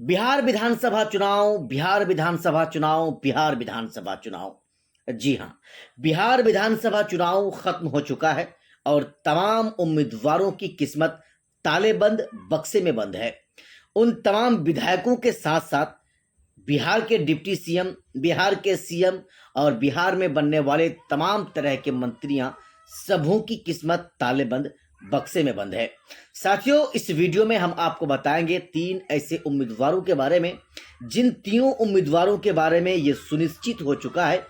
बिहार विधानसभा चुनाव, बिहार विधानसभा चुनाव, बिहार विधानसभा चुनाव। जी हाँ, बिहार विधानसभा चुनाव खत्म हो चुका है और तमाम उम्मीदवारों की किस्मत तालेबंद बक्से में बंद है। उन तमाम विधायकों के साथ-साथ बिहार के डिप्टी सीएम, बिहार के सीएम और बिहार में बनने वाले तमाम तरह के मंत्रियां, सबों की किस्मत तालेबंद बक्से में बंद है। साथियों, इस वीडियो में हम आपको बताएंगे 3 ऐसे उम्मीदवारों के बारे में, जिन तीनों उम्मीदवारों के बारे में ये सुनिश्चित हो चुका है।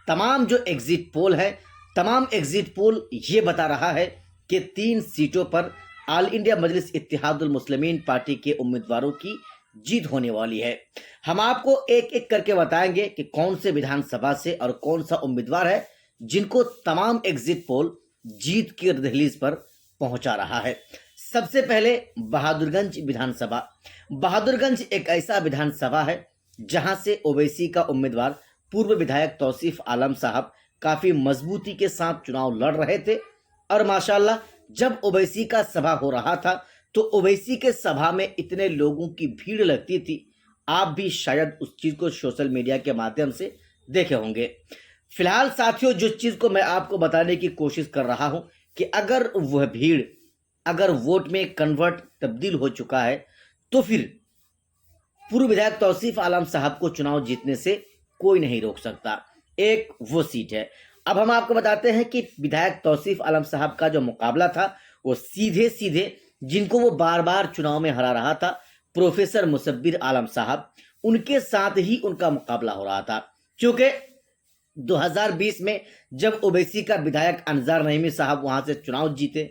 तमाम जो एग्जिट पोल है, तमाम एग्जिट पोल ये बता रहा है कि 3 सीटों पर ऑल इंडिया मजलिस इत्तेहादुल मुस्लिमीन पार्टी के उम्मीदवारों की जीत होने वाली है। हम आपको एक-एक करके बताएंगे कि कौन से विधानसभा से और कौन सा उम्मीदवार है जिनको तमाम एग्जिट पोल जीत की दहलीज पर पहुंचा रहा है। सबसे पहले बहादुरगंज विधानसभा। बहादुरगंज एक ऐसा विधानसभा है जहां से ओवैसी का उम्मीदवार पूर्व विधायक तौसीफ आलम साहब काफी मजबूती के साथ चुनाव लड़ रहे थे और माशाल्लाह जब ओवैसी का सभा हो रहा था तो ओवैसी के सभा में इतने लोगों की भीड़ लगती थी, आप भी शायद उस चीज को सोशल मीडिया के माध्यम से देखे होंगे। फिलहाल साथियों, जो चीज को मैं आपको बताने की कोशिश कर रहा हूं कि अगर वह भीड़ अगर वोट में कन्वर्ट तब्दील हो चुका है तो फिर पूर्व विधायक तौसीफ आलम साहब को चुनाव जीतने से कोई नहीं रोक सकता। एक वो सीट है। अब हम आपको बताते हैं कि विधायक तौसीफ आलम साहब का जो मुकाबला था वो सीधे सीधे जिनको वो बार बार चुनाव में हरा रहा था, प्रोफेसर मुसब्बिर आलम साहब, उनके साथ ही उनका मुकाबला हो रहा था। क्योंकि 2020 में जब ओवैसी का विधायक अनजार नईमी साहब वहां से चुनाव जीते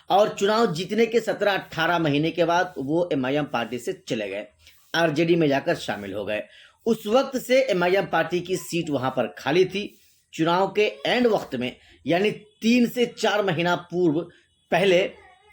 और चुनाव जीतने के 17-18 महीने के बाद वो एमआईएम पार्टी से चले गए, आरजेडी में जाकर शामिल हो गए। उस वक्त से एमआईएम पार्टी की सीट वहां पर खाली थी। चुनाव के एंड वक्त में यानी 3 से 4 महीना पूर्व पहले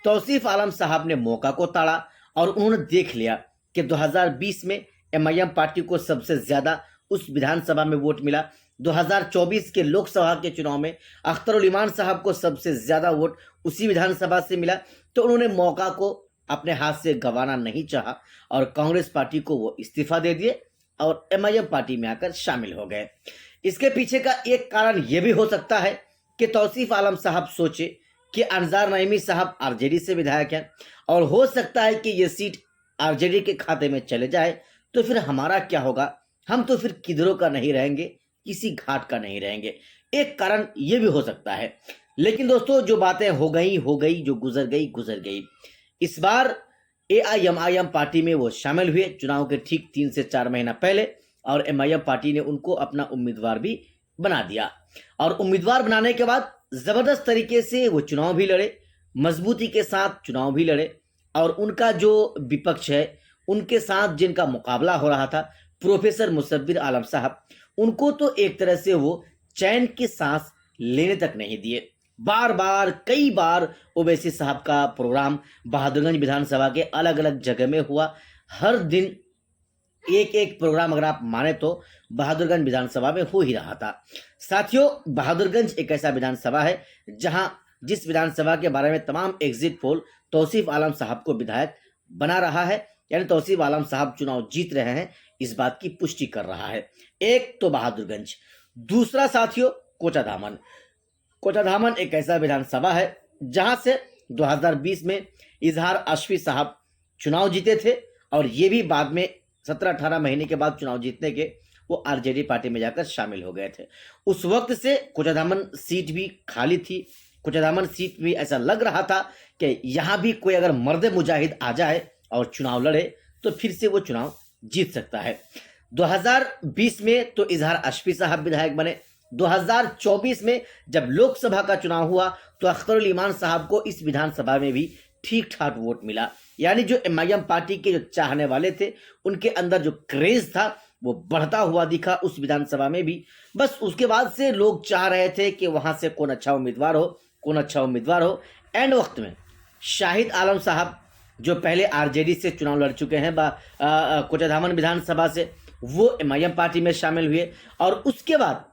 तौसीफ आलम साहब ने मौका को ताड़ा और उन्होंने देख लिया कि 2020 में एमआईएम पार्टी को सबसे ज्यादा उस विधानसभा में वोट मिला। 2024 के लोकसभा के चुनाव में अख्तरुल इमान साहब को सबसे ज्यादा वोट उसी विधानसभा से मिला, तो उन्होंने मौका को अपने हाथ से गंवाना नहीं चाहा और कांग्रेस पार्टी को वो इस्तीफा दे दिए और एमआईएम पार्टी में आकर शामिल हो गए। इसके पीछे का एक कारण यह भी हो सकता है कि तौसीफ आलम साहब सोचे कि अनजार नईमी साहब आरजेडी से विधायक हैं और हो सकता है कि यह सीट आरजेडी के खाते में चले जाए तो फिर हमारा क्या होगा, हम तो फिर किधरों का नहीं रहेंगे, किसी घाट का नहीं रहेंगे। एक कारण यह भी हो सकता है। लेकिन दोस्तों, जो बातें हो गई, जो गुजर गई। इस बार एआईएमआईएम पार्टी में वो शामिल हुए चुनाव के ठीक 3 से 4 महीना पहले और एमआईएम पार्टी ने उनको अपना उम्मीदवार भी बना दिया और उम्मीदवार बनाने के बाद जबरदस्त तरीके से वो चुनाव भी लड़े, मजबूती के साथ चुनाव भी लड़े और उनका जो विपक्ष है, उनके साथ जिनका मुकाबला हो रहा था प्रोफेसर मुसब्बिर आलम साहब, उनको तो एक तरह से वो चैन की सांस लेने तक नहीं दिए। बार बार कई बार ओवैसी साहब का प्रोग्राम बहादुरगंज विधानसभा के अलग अलग जगह में हुआ। हर दिन एक प्रोग्राम अगर आप माने तो बहादुरगंज विधानसभा में हो ही रहा था। साथियों, बहादुरगंज एक ऐसा विधानसभा है जहां जिस विधानसभा के बारे में तमाम एग्जिट पोल तौसीफ आलम साहब को विधायक बना रहा है, यानी तौसीफ आलम साहब चुनाव जीत रहे हैं, इस बात की पुष्टि कर रहा है। एक तो बहादुरगंज, दूसरा साथियों कोचाधामन। कोचाधामन एक ऐसा विधानसभा है जहां से 2020 में इजहार अशफी साहब चुनाव जीते थे और ये भी बाद में 17-18 महीने के बाद चुनाव जीतने के वो आरजेडी पार्टी में जाकर शामिल हो गए थे। उस वक्त से कोचाधामन सीट भी खाली थी। कोचाधामन सीट भी ऐसा लग रहा था कि यहां भी कोई अगर मर्द मुजाहिद आ जाए और चुनाव लड़े तो फिर से वो चुनाव जीत सकता है। 2020 में तो इजहार अशफी साहब विधायक बने। 2024 में जब लोकसभा का चुनाव हुआ तो अख्तरुल इमान साहब को इस विधानसभा में भी ठीक ठाक वोट मिला। यानी जो एमआईएम पार्टी के जो चाहने वाले थे, उनके अंदर जो क्रेज था वो बढ़ता हुआ दिखा उस विधानसभा में भी। बस उसके बाद से लोग चाह रहे थे कि वहां से कौन अच्छा उम्मीदवार हो। एंड वक्त में शाहिद आलम साहब जो पहले आरजेडी से चुनाव लड़ चुके हैं कोचाधामन विधानसभा से, वो एमआईएम पार्टी में शामिल हुए और उसके बाद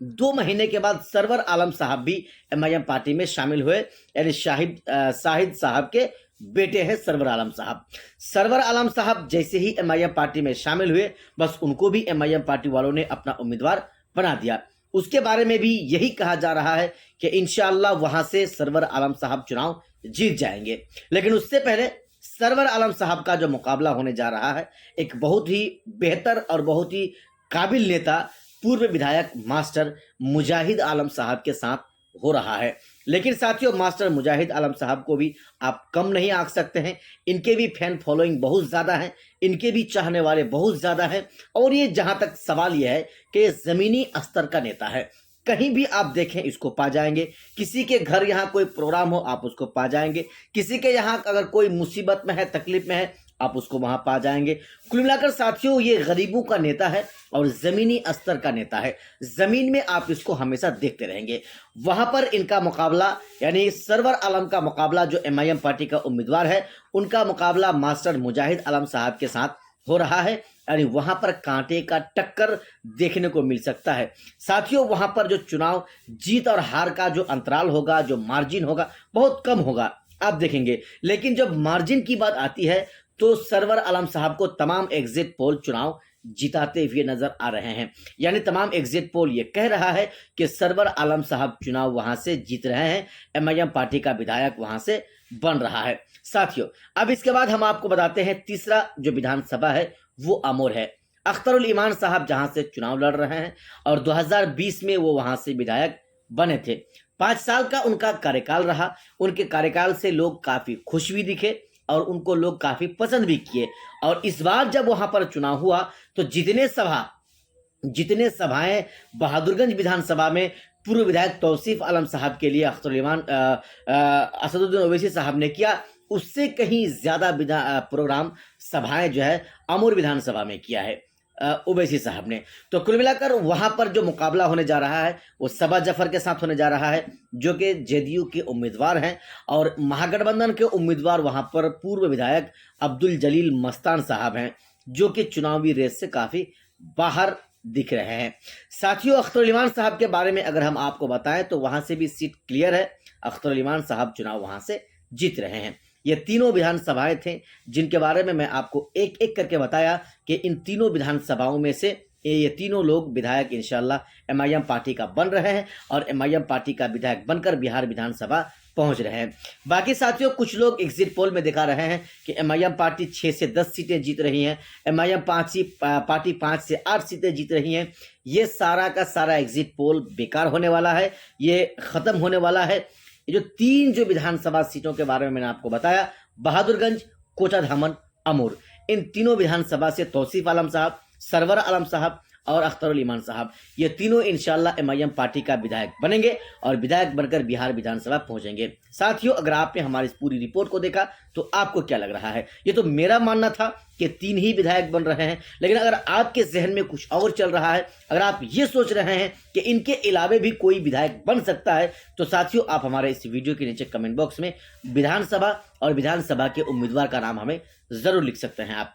2 महीने के बाद सरवर आलम साहब भी एमआईएम पार्टी में शामिल हुए, यानी शाहिद साहब के बेटे हैं सरवर आलम साहब। सरवर आलम साहब जैसे ही एमआईएम पार्टी में शामिल हुए, बस उनको भी एमआईएम पार्टी वालों ने अपना उम्मीदवार बना दिया। उसके बारे में भी यही कहा जा रहा है कि इंशाअल्लाह वहां से सरवर आलम साहब चुनाव जीत जाएंगे। लेकिन उससे पहले सरवर आलम साहब का जो मुकाबला होने जा रहा है, एक बहुत ही बेहतर और बहुत ही काबिल नेता पूर्व विधायक मास्टर मुजाहिद आलम साहब के साथ हो रहा है। लेकिन साथियों, मास्टर मुजाहिद आलम साहब को भी आप कम नहीं आंक सकते हैं। इनके भी फैन फॉलोइंग बहुत ज़्यादा है, इनके भी चाहने वाले बहुत ज़्यादा हैं। और ये जहाँ तक सवाल यह है कि ये ज़मीनी स्तर का नेता है, कहीं भी आप देखें इसको पा जाएंगे। किसी के घर यहाँ कोई प्रोग्राम हो, आप उसको पा जाएंगे। किसी के यहाँ अगर कोई मुसीबत में है, तकलीफ में है, आप उसको वहां पा जाएंगे। कुल मिलाकर साथियों, ये गरीबों का नेता है और जमीनी स्तर का नेता है। जमीन में आप इसको हमेशा देखते रहेंगे। वहां पर इनका मुकाबला, यानी सरवर आलम का मुकाबला, जो एमआईएम पार्टी का उम्मीदवार है, उनका मुकाबला मास्टर मुजाहिद आलम साहब के साथ हो रहा है। यानी वहां पर कांटे का टक्कर देखने को मिल सकता है। साथियों, वहां पर जो चुनाव जीत और हार का जो अंतराल होगा, जो मार्जिन होगा, बहुत कम होगा, आप देखेंगे। लेकिन जब मार्जिन की बात आती है तो सरवर आलम साहब को तमाम एग्जिट पोल चुनाव जिताते हुए नजर आ रहे हैं। यानी तमाम एग्जिट पोल ये कह रहा है कि सरवर आलम साहब चुनाव वहां से जीत रहे हैं, एमआईएम पार्टी का विधायक वहां से बन रहा है। साथियों, अब इसके बाद हम आपको बताते हैं तीसरा जो विधानसभा है वो अमोर है। अख्तरुल ईमान साहब जहां से चुनाव लड़ रहे हैं और 2020 में वो वहां से विधायक बने थे। 5 साल का उनका कार्यकाल रहा। उनके कार्यकाल से लोग काफी खुश भी दिखे और उनको लोग काफी पसंद भी किए। और इस बार जब वहां पर चुनाव हुआ तो जितने सभाएं बहादुरगंज विधानसभा में पूर्व विधायक तौसीफ आलम साहब के लिए अख्तरुल ईमान असदुद्दीन ओवैसी साहब ने किया, उससे कहीं ज्यादा प्रोग्राम सभाएं जो है अमूर विधानसभा में किया है ओवैसी साहब ने। तो कुल मिलाकर वहां पर जो मुकाबला होने जा रहा है वो सबा जफर के साथ होने जा रहा है, जो कि जेडीयू के उम्मीदवार हैं। और महागठबंधन के उम्मीदवार वहां पर पूर्व विधायक अब्दुल जलील मस्तान साहब हैं, जो कि चुनावी रेस से काफी बाहर दिख रहे हैं। साथियों, अख्तरुल ईमान साहब के बारे में अगर हम आपको बताएं तो वहां से भी सीट क्लियर है। अख्तरुल ईमान साहब चुनाव वहां से जीत रहे हैं। ये तीनों विधानसभाएं थे जिनके बारे में मैं आपको एक एक करके बताया कि इन तीनों विधानसभाओं में से ये तीनों लोग विधायक इंशाल्लाह एमआईएम पार्टी का बन रहे हैं और एमआईएम पार्टी का विधायक बनकर बिहार विधानसभा पहुंच रहे हैं। बाकी साथियों, कुछ लोग एग्जिट पोल में दिखा रहे हैं कि एमआईएम पार्टी 6 से 10 सीटें जीत रही हैं, एमआईएम पार्टी 5 से 8 सीटें जीत रही हैं। ये सारा का सारा एग्जिट पोल बेकार होने वाला है, ये खत्म होने वाला है। ये जो 3 जो विधानसभा सीटों के बारे में मैंने आपको बताया, बहादुरगंज, कोचाधामन, अमूर, इन तीनों विधानसभा से तौसीफ आलम साहब, सरवर आलम साहब और अख्तरुल ईमान साहब, ये तीनों इंशाल्लाह एमआईएम पार्टी का विधायक बनेंगे और विधायक बनकर बिहार विधानसभा पहुंचेंगे। साथियों, अगर आपने हमारी इस पूरी रिपोर्ट को देखा तो आपको क्या लग रहा है? ये तो मेरा मानना था कि 3 ही विधायक बन रहे हैं, लेकिन अगर आपके जहन में कुछ और चल रहा है, अगर आप ये सोच रहे हैं कि इनके अलावे भी कोई विधायक बन सकता है, तो साथियों आप हमारे इस वीडियो के नीचे कमेंट बॉक्स में विधानसभा और विधानसभा के उम्मीदवार का नाम हमें जरूर लिख सकते हैं आप।